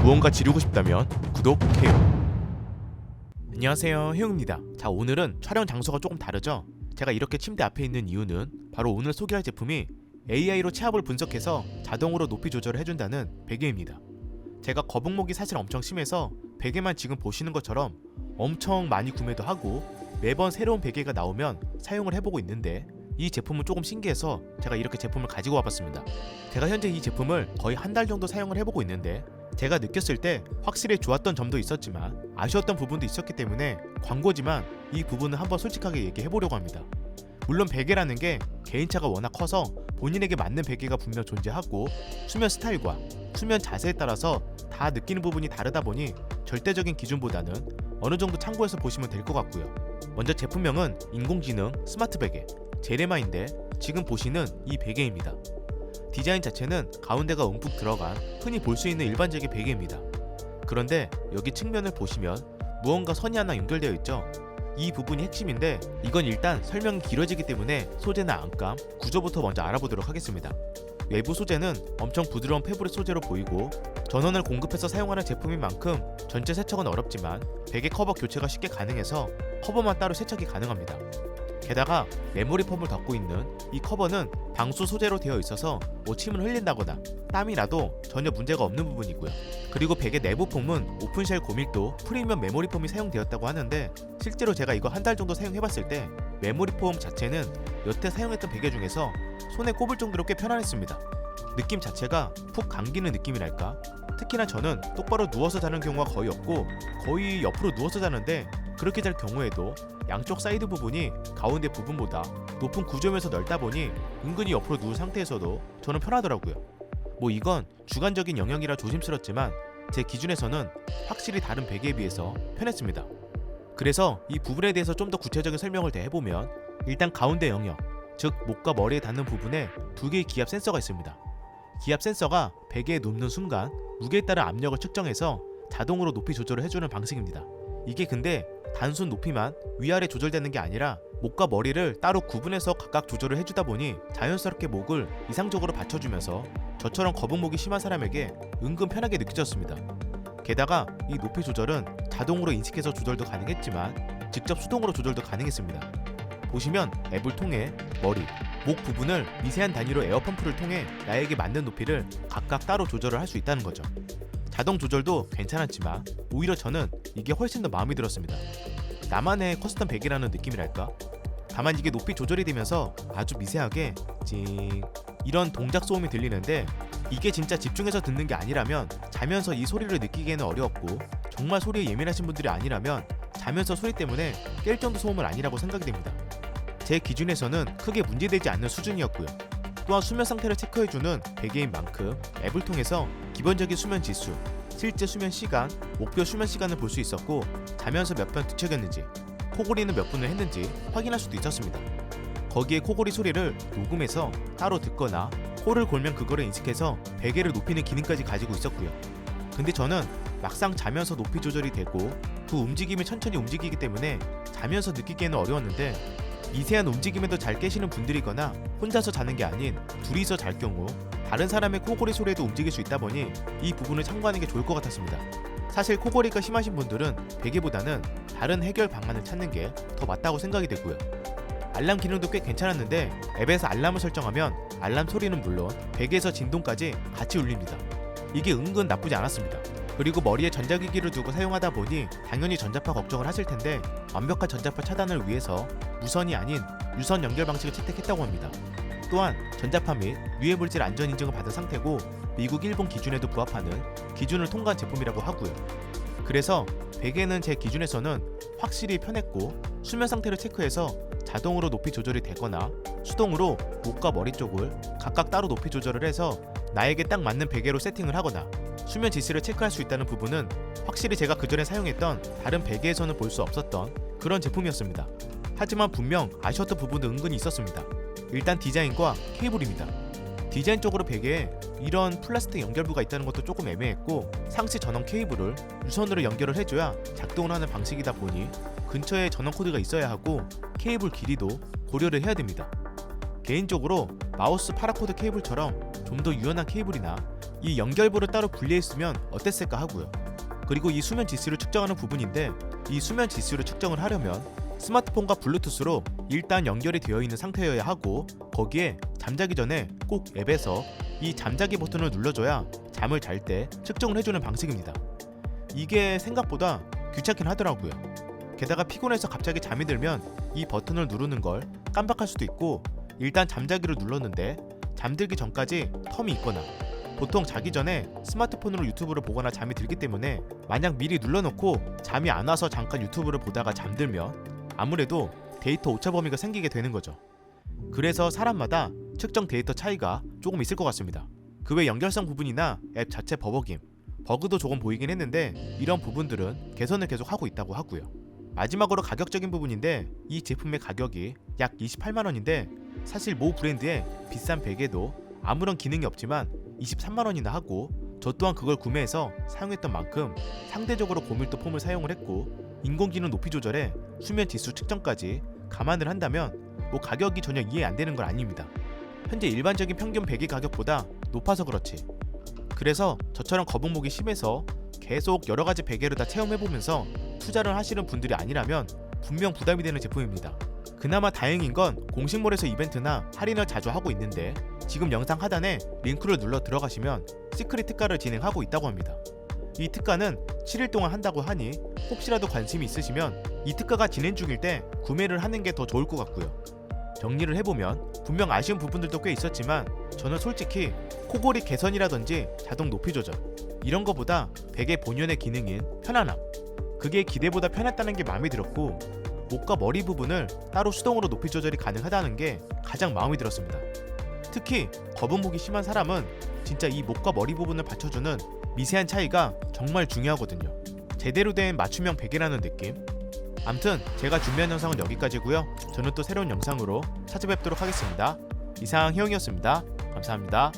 무언가 지르고 싶다면 구독해요. 안녕하세요, 해웅입니다. 자, 오늘은 촬영 장소가 조금 다르죠? 제가 이렇게 침대 앞에 있는 이유는 바로 오늘 소개할 제품이 AI로 체압을 분석해서 자동으로 높이 조절을 해준다는 베개입니다. 제가 거북목이 사실 엄청 심해서 베개만 지금 보시는 것처럼 엄청 많이 구매도 하고 매번 새로운 베개가 나오면 사용을 해보고 있는데, 이 제품은 조금 신기해서 제가 이렇게 제품을 가지고 와봤습니다. 제가 현재 이 제품을 거의 한 달 정도 사용을 해보고 있는데, 제가 느꼈을 때 확실히 좋았던 점도 있었지만 아쉬웠던 부분도 있었기 때문에 광고지만 이 부분은 한번 솔직하게 얘기해보려고 합니다. 물론 베개라는 게 개인차가 워낙 커서 본인에게 맞는 베개가 분명 존재하고, 수면 스타일과 수면 자세에 따라서 다 느끼는 부분이 다르다 보니 절대적인 기준보다는 어느 정도 참고해서 보시면 될 것 같고요. 먼저 제품명은 인공지능 스마트 베개 제레마인데, 지금 보시는 이 베개입니다. 디자인 자체는 가운데가 움푹 들어간 흔히 볼 수 있는 일반적인 베개입니다. 그런데 여기 측면을 보시면 무언가 선이 하나 연결되어 있죠. 이 부분이 핵심인데, 이건 일단 설명이 길어지기 때문에 소재나 안감, 구조부터 먼저 알아보도록 하겠습니다. 외부 소재는 엄청 부드러운 패브릭 소재로 보이고, 전원을 공급해서 사용하는 제품인 만큼 전체 세척은 어렵지만 베개 커버 교체가 쉽게 가능해서 커버만 따로 세척이 가능합니다. 게다가 메모리 폼을 덮고 있는 이 커버는 방수 소재로 되어 있어서 침을 흘린다거나 땀이 나도 전혀 문제가 없는 부분이고요. 그리고 베개 내부 폼은 오픈쉘 고밀도 프리미엄 메모리 폼이 사용되었다고 하는데, 실제로 제가 이거 한 달 정도 사용해봤을 때 메모리 폼 자체는 여태 사용했던 베개 중에서 손에 꼽을 정도로 꽤 편안했습니다. 느낌 자체가 푹 감기는 느낌이랄까? 특히나 저는 똑바로 누워서 자는 경우가 거의 없고, 거의 옆으로 누워서 자는데, 그렇게 잘 경우에도 양쪽 사이드 부분이 가운데 부분보다 높은 구조면서 넓다 보니 은근히 옆으로 누운 상태에서도 저는 편하더라고요. 이건 주관적인 영역이라 조심스럽지만 제 기준에서는 확실히 다른 베개에 비해서 편했습니다. 그래서 이 부분에 대해서 좀 더 구체적인 설명을 더 해보면, 일단 가운데 영역, 즉 목과 머리에 닿는 부분에 두 개의 기압 센서가 있습니다. 기압 센서가 베개에 눕는 순간 무게에 따른 압력을 측정해서 자동으로 높이 조절을 해주는 방식입니다. 이게 근데 단순 높이만 위아래 조절되는 게 아니라 목과 머리를 따로 구분해서 각각 조절을 해주다 보니 자연스럽게 목을 이상적으로 받쳐주면서 저처럼 거북목이 심한 사람에게 은근 편하게 느껴졌습니다. 게다가 이 높이 조절은 자동으로 인식해서 조절도 가능했지만 직접 수동으로 조절도 가능했습니다. 보시면 앱을 통해 머리, 목 부분을 미세한 단위로 에어펌프를 통해 나에게 맞는 높이를 각각 따로 조절을 할 수 있다는 거죠. 자동 조절도 괜찮았지만 오히려 저는 이게 훨씬 더 마음에 들었습니다. 나만의 커스텀 베개라는 느낌이랄까? 다만 이게 높이 조절이 되면서 아주 미세하게 찡 이런 동작 소음이 들리는데, 이게 진짜 집중해서 듣는 게 아니라면 자면서 이 소리를 느끼기에는 어려웠고, 정말 소리에 예민하신 분들이 아니라면 자면서 소리 때문에 깰 정도 소음은 아니라고 생각이 됩니다. 제 기준에서는 크게 문제되지 않는 수준이었고요. 또한 수면 상태를 체크해주는 베개인 만큼 앱을 통해서 기본적인 수면 지수, 실제 수면 시간, 목표 수면 시간을 볼 수 있었고, 자면서 몇 번 뒤척였는지, 코골이는 몇 분을 했는지 확인할 수도 있었습니다. 거기에 코골이 소리를 녹음해서 따로 듣거나 코를 골면 그거를 인식해서 베개를 높이는 기능까지 가지고 있었고요. 근데 저는 막상 자면서 높이 조절이 되고 그 움직임이 천천히 움직이기 때문에 자면서 느끼기에는 어려웠는데, 미세한 움직임에도 잘 깨시는 분들이거나 혼자서 자는 게 아닌 둘이서 잘 경우 다른 사람의 코골이 소리에도 움직일 수 있다 보니 이 부분을 참고하는 게 좋을 것 같았습니다. 사실 코골이가 심하신 분들은 베개보다는 다른 해결 방안을 찾는 게 더 맞다고 생각이 되고요. 알람 기능도 꽤 괜찮았는데, 앱에서 알람을 설정하면 알람 소리는 물론 베개에서 진동까지 같이 울립니다. 이게 은근 나쁘지 않았습니다. 그리고 머리에 전자기기를 두고 사용하다 보니 당연히 전자파 걱정을 하실 텐데, 완벽한 전자파 차단을 위해서 무선이 아닌 유선 연결 방식을 채택했다고 합니다. 또한 전자파 및 유해물질 안전 인증을 받은 상태고, 미국, 일본 기준에도 부합하는 기준을 통과한 제품이라고 하고요. 그래서 베개는 제 기준에서는 확실히 편했고, 수면 상태를 체크해서 자동으로 높이 조절이 되거나 수동으로 목과 머리 쪽을 각각 따로 높이 조절을 해서 나에게 딱 맞는 베개로 세팅을 하거나 수면 지수를 체크할 수 있다는 부분은 확실히 제가 그전에 사용했던 다른 베개에서는 볼 수 없었던 그런 제품이었습니다. 하지만 분명 아쉬웠던 부분도 은근히 있었습니다. 일단 디자인과 케이블입니다. 디자인 쪽으로 베개에 이런 플라스틱 연결부가 있다는 것도 조금 애매했고, 상시 전원 케이블을 유선으로 연결을 해줘야 작동을 하는 방식이다 보니 근처에 전원 코드가 있어야 하고, 케이블 길이도 고려를 해야 됩니다. 개인적으로 마우스 파라코드 케이블처럼 좀 더 유연한 케이블이나 이 연결부를 따로 분리했으면 어땠을까 하고요. 그리고 이 수면 지수를 측정하는 부분인데, 이 수면 지수를 측정을 하려면 스마트폰과 블루투스로 일단 연결이 되어 있는 상태여야 하고, 거기에 잠자기 전에 꼭 앱에서 이 잠자기 버튼을 눌러줘야 잠을 잘 때 측정을 해주는 방식입니다. 이게 생각보다 귀찮긴 하더라고요. 게다가 피곤해서 갑자기 잠이 들면 이 버튼을 누르는 걸 깜빡할 수도 있고, 일단 잠자기를 눌렀는데 잠들기 전까지 텀이 있거나, 보통 자기 전에 스마트폰으로 유튜브를 보거나 잠이 들기 때문에 만약 미리 눌러놓고 잠이 안 와서 잠깐 유튜브를 보다가 잠들면 아무래도 데이터 오차 범위가 생기게 되는 거죠. 그래서 사람마다 측정 데이터 차이가 조금 있을 것 같습니다. 그 외 연결성 부분이나 앱 자체 버그도 조금 보이긴 했는데, 이런 부분들은 개선을 계속 하고 있다고 하고요. 마지막으로 가격적인 부분인데, 이 제품의 가격이 약 28만원인데 사실 모 브랜드의 비싼 베개도 아무런 기능이 없지만 23만원이나 하고, 저 또한 그걸 구매해서 사용했던 만큼 상대적으로 고밀도 폼을 사용을 했고, 인공지능 높이 조절에 수면 지수 측정까지 감안을 한다면 뭐 가격이 전혀 이해 안 되는 건 아닙니다. 현재 일반적인 평균 베개 가격보다 높아서 그렇지. 그래서 저처럼 거북목이 심해서 계속 여러가지 베개를 다 체험해보면서 투자를 하시는 분들이 아니라면 분명 부담이 되는 제품입니다. 그나마 다행인 건 공식몰에서 이벤트나 할인을 자주 하고 있는데, 지금 영상 하단에 링크를 눌러 들어가시면 시크릿 특가를 진행하고 있다고 합니다. 이 특가는 7일 동안 한다고 하니 혹시라도 관심이 있으시면 이 특가가 진행 중일 때 구매를 하는 게 더 좋을 것 같고요. 정리를 해보면 분명 아쉬운 부분들도 꽤 있었지만, 저는 솔직히 코골이 개선이라든지 자동 높이 조절, 이런 거보다 베개 본연의 기능인 편안함, 그게 기대보다 편했다는 게 마음에 들었고, 목과 머리 부분을 따로 수동으로 높이 조절이 가능하다는 게 가장 마음에 들었습니다. 특히 거북목이 심한 사람은 진짜 이 목과 머리 부분을 받쳐주는 미세한 차이가 정말 중요하거든요. 제대로 된 맞춤형 베개라는 느낌. 암튼 제가 준비한 영상은 여기까지고요. 저는 또 새로운 영상으로 찾아뵙도록 하겠습니다. 이상 혜영이었습니다. 감사합니다.